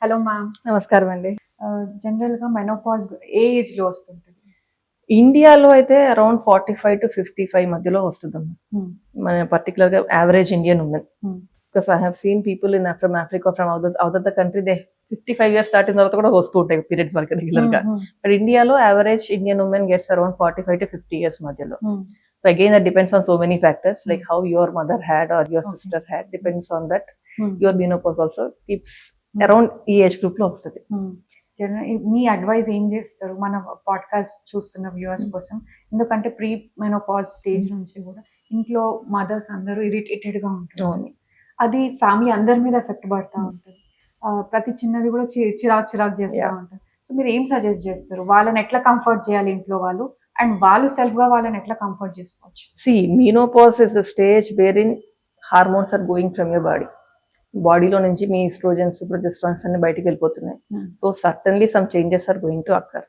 Hello ma'am. నమస్కారం అండి. General గా మెనోపాజ్ ఏ ఏజ్ లో వస్తుంటుంది? ఇండియాలో అయితే అరౌండ్ 45 to 55 మధ్యలో వస్తుందమ్మా. మన పర్టికులర్ గా average Indian women. Because I have seen people in from Africa, from out the country, they 55 years దాటిన తర్వాత కూడా వస్తూ ఉంటాయి పీరియడ్స్ వాళ్ళకి రెగ్యులర్ గా. బట్ ఇండియాలో average Indian women gets around 45 to 50 years మధ్యలో. So again, that depends on so many factors, like how your mother had or your sister had, depends on that. Your menopause also keeps around ఈ age group లో వస్తుంది. మీ advise ఏం చేస్తారు మన podcast చూస్తున్న viewers కోసం? ఎందుకంటే ప్రీ మెనోపాజ్ స్టేజ్ నుంచి కూడా ఇంట్లో మదర్స్ అందరూ ఇరిటేటెడ్ గా ఉంటుంది. అది ఫ్యామిలీ అందరి మీద ఎఫెక్ట్ పడతా ఉంటుంది. ప్రతి చిన్నది కూడా చిరాకు చేస్తూ ఉంటారు. సో మీరు ఏం సజెస్ట్ చేస్తారు? వాళ్ళని ఎట్లా కంఫర్ట్ చేయాలి ఇంట్లో వాళ్ళు, అండ్ వాళ్ళు సెల్ఫ్ గా వాళ్ళని ఎట్లా కంఫర్ట్ చేసుకోవచ్చు? See, menopause is a stage wherein hormones are going from your body. బాడీలో నుంచి మీ ఈస్ట్రోజన్స్, ప్రొజెస్ట్రాన్స్ అన్ని బయటికి వెళ్ళిపోతున్నాయి. So certainly some changes are going to occur.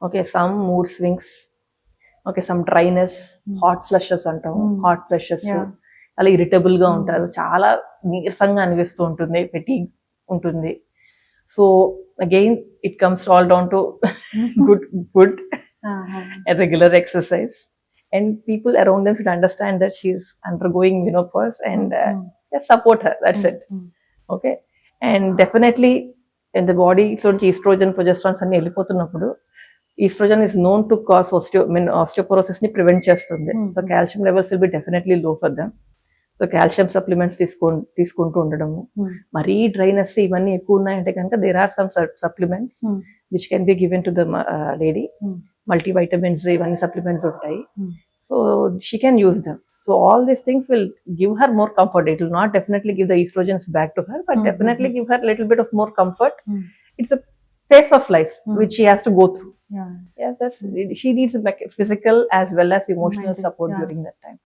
Okay, some mood swings, okay, some dryness, hot flushes అంటాం, hot flushes, అలా irritable గా ఉంటారు, చాలా నీరసంగా అనిపిస్తూ ఉంటుంది, ఫెటీగ్ ఉంటుంది. So again it comes all down to good food and regular exercise, and people around them should understand that she is undergoing menopause and just support her, that's it. Okay, and definitely in the body so estrogen, progesterone అన్ని వెళ్ళిపోతున్నప్పుడు estrogen is known to cause osteoporosis ని prevent చేస్తుంది. So calcium levels will be definitely low for them. So calcium supplements తీసుకుంటూ ఉండడము. మరీ dryness ఇవన్నీ ఎక్కువ ఉన్నాయంటే కనుక there are some supplements which can be given to the lady. Multivitamins ఇవన్నీ సప్లిమెంట్స్ ఉంటాయి. So she can use them. So all these things will give her more comfort. It will not definitely give the estrogens back to her, but definitely give her little bit of more comfort. It's a phase of life which she has to go through. She needs physical as well as emotional support during that time.